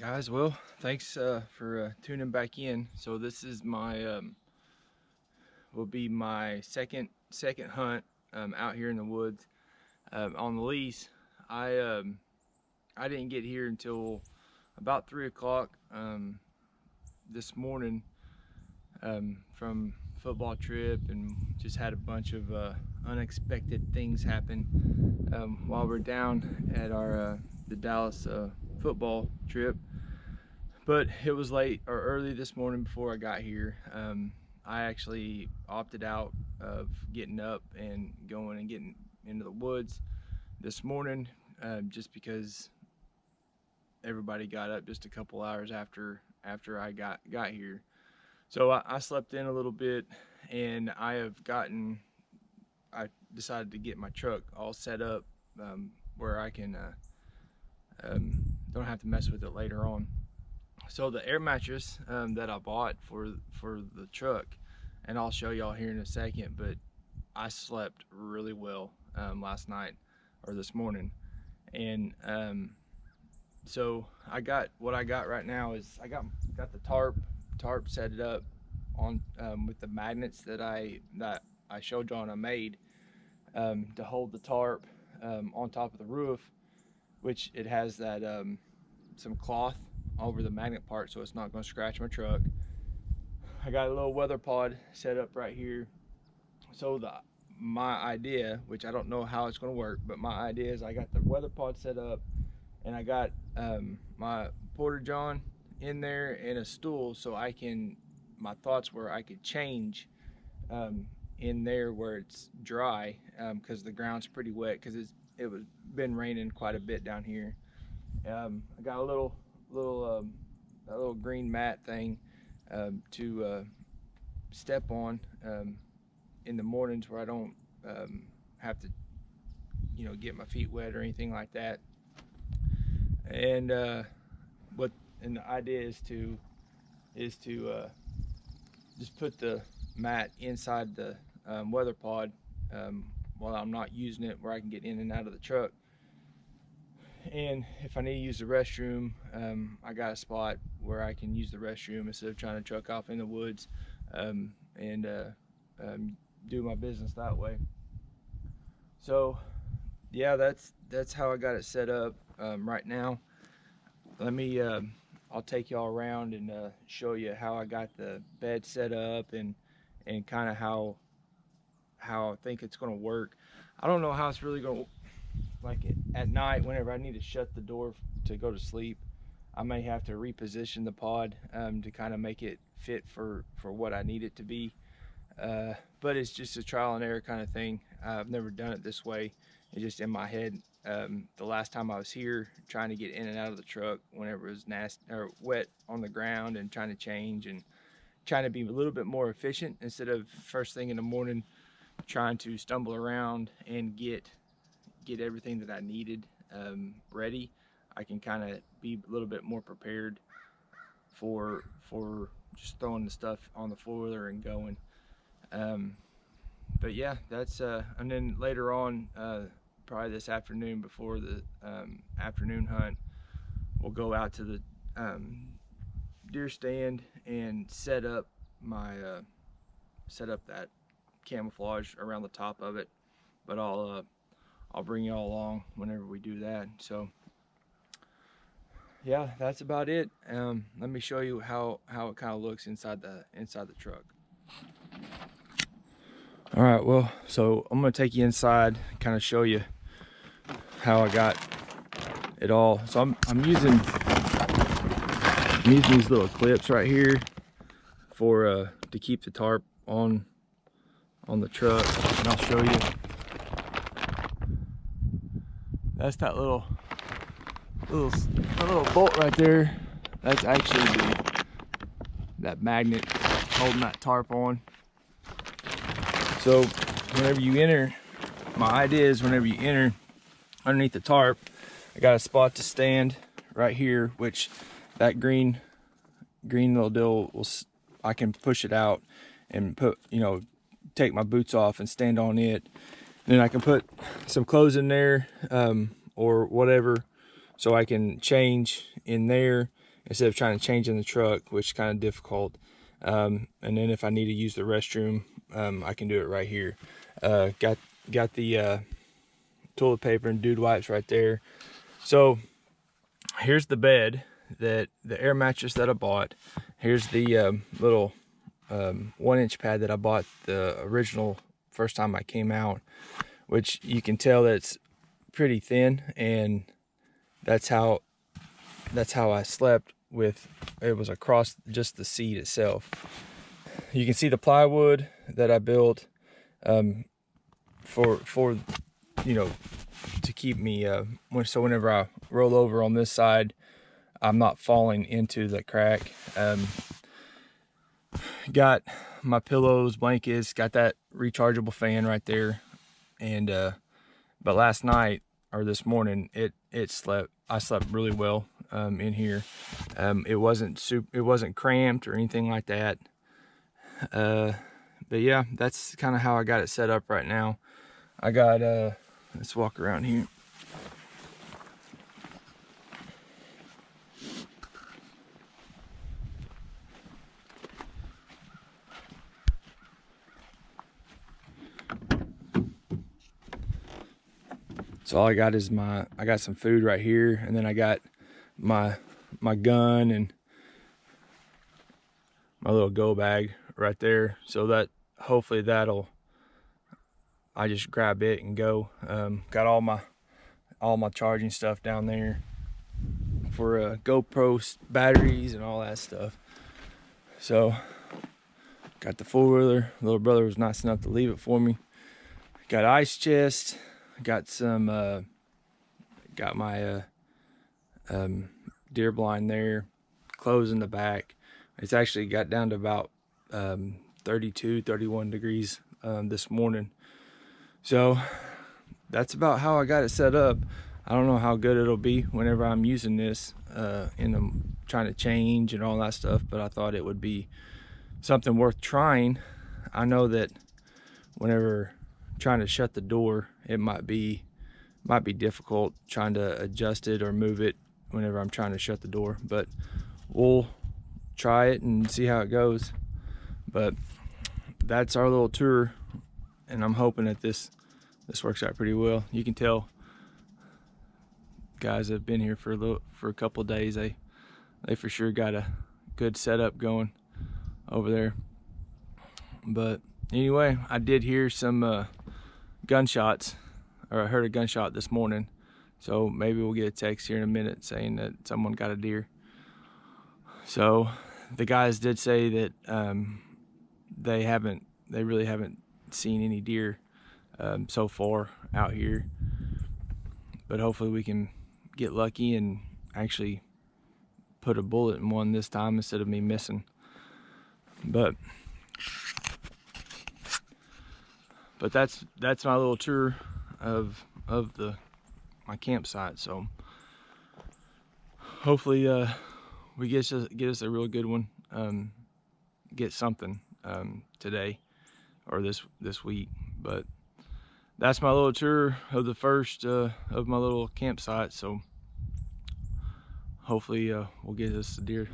right, guys. Well, thanks for tuning back in. So this is my will be my second hunt out here in the woods on the lease. I um, I didn't get here until about 3 o'clock this morning from football trip, and just had a bunch of unexpected things happen while we're down at our the Dallas football trip. But it was late or early this morning before I got here. I actually opted out of getting up and going and getting into the woods this morning just because everybody got up just a couple hours after I got here. So I slept in a little bit, and I decided to get my truck all set up where I can don't have to mess with it later on. So the air mattress that I bought for the truck, and I'll show y'all here in a second, but I slept really well last night or this morning. And so what I got right now is I got the tarp set it up on with the magnets that I showed y'all and I made to hold the tarp on top of the roof, which it has that some cloth over the magnet part so it's not going to scratch my truck. I got a little weather pod set up right here. So my idea, which I don't know how it's going to work, but my idea is I got the weather pod set up, and I got my porta john in there and a stool, so my thoughts were I could change in there where it's dry, because the ground's pretty wet because it was been raining quite a bit down here. I got a little green mat thing to step on in the mornings where I don't have to get my feet wet or anything like that. And the idea is to just put the mat inside the weather pod while I'm not using it, where I can get in and out of the truck. And if I need to use the restroom, I got a spot where I can use the restroom instead of trying to truck off in the woods and do my business that way. So yeah, that's how I got it set up right now. Let me I'll take y'all around and show you how I got the bed set up and kind of how I think it's going to work. I don't know how it's really going to, like, at night whenever I need to shut the door to go to sleep, I may have to reposition the pod to kind of make it fit for what I need it to be. But it's just a trial and error kind of thing. I've never done it this way. It's just in my head. The last time I was here trying to get in and out of the truck whenever it was nasty or wet on the ground, and trying to change and trying to be a little bit more efficient instead of first thing in the morning trying to stumble around and get everything that I needed ready. I can kind of be a little bit more prepared for just throwing the stuff on the floor there and going. But yeah, that's and then later on, probably this afternoon before the afternoon hunt, we'll go out to the deer stand and set up that camouflage around the top of it. But I'll bring you all along whenever we do that. So yeah, that's about it. Let me show you how it kind of looks inside the truck. All right, well, so I'm gonna take you inside, kind of show you how I got it all. So I'm using these little clips right here for to keep the tarp on the truck, and I'll show you. That's that little bolt right there. That's actually that magnet holding that tarp on. So whenever you enter, my idea is whenever you enter underneath the tarp, I got a spot to stand right here, which that green little deal I can push it out and take my boots off and stand on it. And then I can put some clothes in there or whatever, so I can change in there instead of trying to change in the truck, which is kind of difficult. And then if I need to use the restroom, I can do it right here. Got the toilet paper and dude wipes right there. So here's the bed, that the air mattress that I bought. Here's the little 1-inch pad that I bought the original first time I came out, which you can tell that it's pretty thin, and that's how I slept with. It was across just the seat itself. You can see the plywood that I built for you know, to keep me so whenever I roll over on this side, I'm not falling into the crack. Got my pillows, blankets, got that rechargeable fan right there. And but last night, or this morning, I slept really well in here. It wasn't cramped or anything like that. But yeah, that's kind of how I got it set up right now. I got let's walk around here. So all I got is I got some food right here, and then I got my gun and my little go bag right there. So that hopefully I just grab it and go. Got all my charging stuff down there for GoPro batteries and all that stuff. So got the 4-wheeler. Little brother was nice enough to leave it for me. Got ice chest. Got some got my deer blind there, clothes in the back. It's actually got down to about 32, 31 degrees this morning. So that's about how I got it set up. I don't know how good it'll be whenever I'm using this trying to change and all that stuff, but I thought it would be something worth trying. I know that whenever trying to shut the door, it might be difficult trying to adjust it or move it whenever I'm trying to shut the door, but we'll try it and see how it goes. But that's our little tour, and I'm hoping that this works out pretty well. You can tell guys that have been here for a couple of days, they for sure got a good setup going over there. But anyway, I did hear some gunshots, or I heard a gunshot this morning, so maybe we'll get a text here in a minute saying that someone got a deer. So the guys did say that they really haven't seen any deer so far out here, but hopefully we can get lucky and actually put a bullet in one this time instead of me missing. But that's my little tour of my campsite. So hopefully we get us a real good one, get something today or this week. But that's my little tour of the first of my little campsite. So hopefully we'll get us a deer.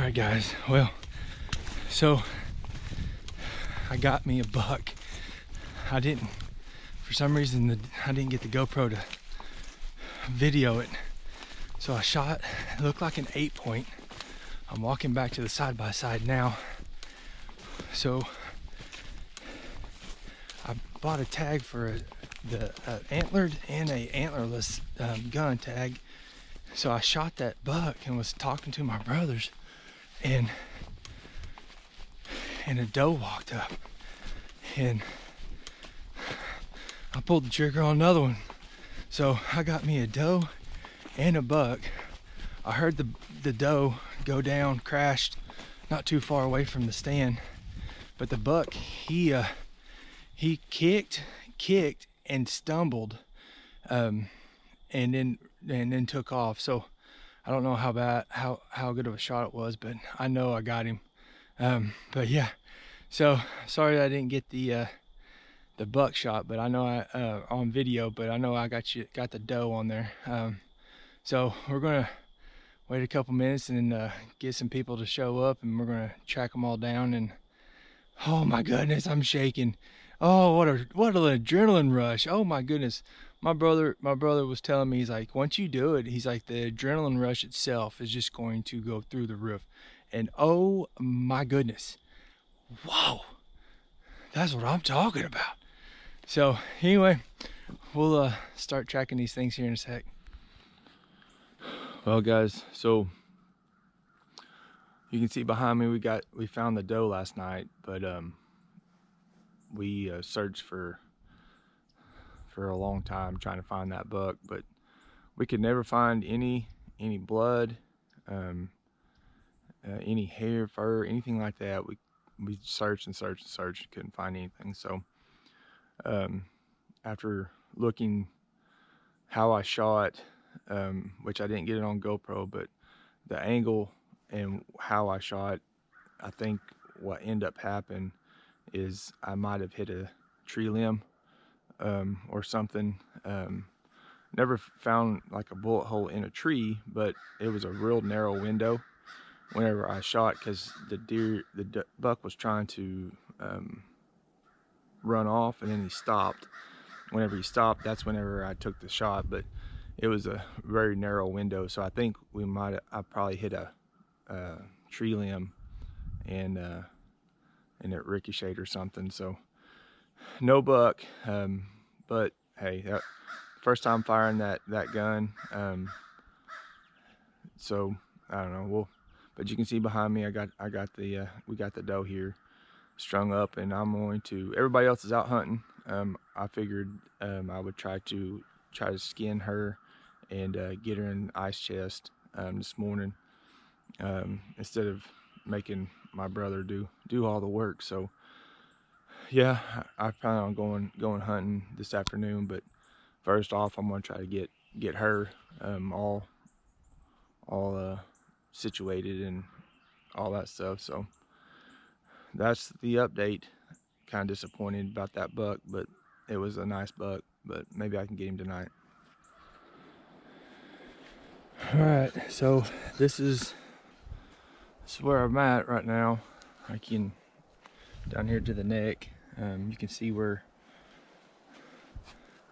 right, guys. Well, so I got me a buck. I didn't, for some reason, I didn't get the GoPro to video it. So I shot, it looked like an 8-point. I'm walking back to the side-by-side now. So I bought a tag for the antlered and a antlerless gun tag. So I shot that buck and was talking to my brothers, and a doe walked up, and I pulled the trigger on another one. So I got me a doe and a buck. I heard the doe go down, crashed not too far away from the stand, but the buck, he kicked and stumbled, and then took off. So I don't know how good of a shot it was, but I know I got him. But yeah, so sorry I didn't get the buck shot, but I know I on video, but I know I got the doe on there. So we're gonna wait a couple minutes and get some people to show up, and we're gonna track them all down. And oh my goodness, I'm shaking. Oh, what an adrenaline rush. Oh my goodness. My brother was telling me, he's like, once you do it, he's like, the adrenaline rush itself is just going to go through the roof. And oh my goodness. Whoa. That's what I'm talking about. So anyway, we'll start tracking these things here in a sec. Well, guys, so you can see behind me, we found the doe last night, but we searched for a long time trying to find that buck, but we could never find any blood, any hair, fur, anything like that. We searched and searched and searched, couldn't find anything. So after looking how I shot, which I didn't get it on GoPro, but the angle and how I shot, I think what ended up happening is I might have hit a tree limb or something. Never found like a bullet hole in a tree, but it was a real narrow window whenever I shot, because the buck was trying to run off, and then he stopped. Whenever he stopped, that's whenever I took the shot, but it was a very narrow window. So I think I probably hit a tree limb, and it ricocheted or something. So no buck, but hey, first time firing that gun. So I don't know. But you can see behind me, we got the doe here strung up, and I'm going to. Everybody else is out hunting. I figured I would try to skin her and get her in the ice chest this morning, instead of making my brother do all the work. So yeah, I plan on going hunting this afternoon, but first off, I'm gonna try to get her all situated and all that stuff. So that's the update. Kind of disappointed about that buck, but it was a nice buck, but maybe I can get him tonight. All right, so this is where I'm at right now. I can, down here to the neck, you can see where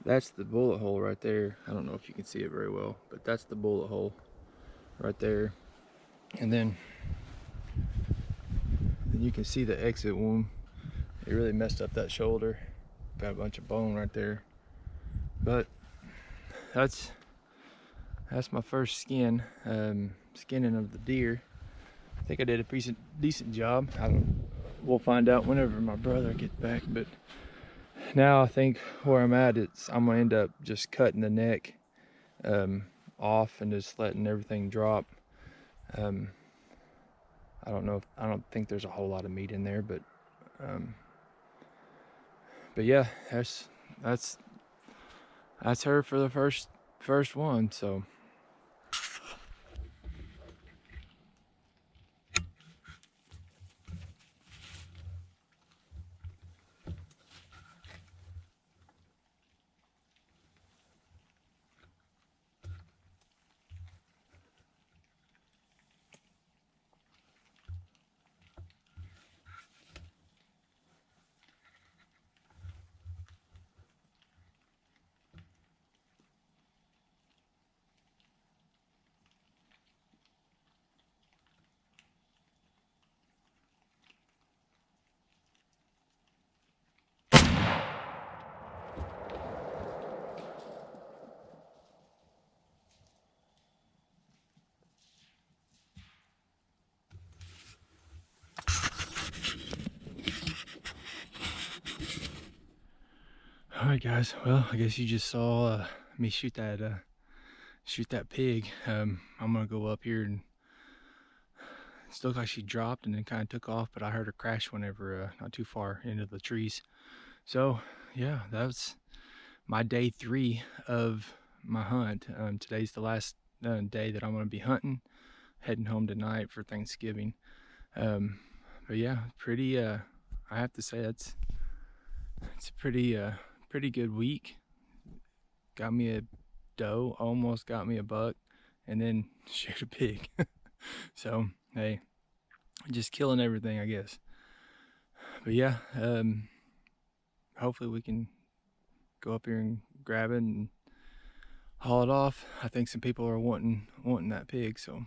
that's the bullet hole right there. I don't know if you can see it very well, but that's the bullet hole right there. And then you can see the exit wound. It really messed up that shoulder. Got a bunch of bone right there. But that's my first skinning of the deer. I think I did a decent job. We'll find out whenever my brother gets back. But now I think where I'm at, I'm gonna end up just cutting the neck off and just letting everything drop. I don't think there's a whole lot of meat in there, but yeah, that's her for the first one. So right, guys. Well, I guess you just saw me shoot that pig. I'm gonna go up here, and it looked like she dropped and then kind of took off, but I heard her crash whenever not too far into the trees. So yeah, that was my day 3 of my hunt. Today's the last day that I'm gonna be hunting, heading home tonight for Thanksgiving. But yeah, pretty. I have to say it's a pretty good week. Got me a doe, almost got me a buck, and then shoot a pig. So hey, just killing everything, I guess. But yeah, hopefully we can go up here and grab it and haul it off. I think some people are wanting that pig, so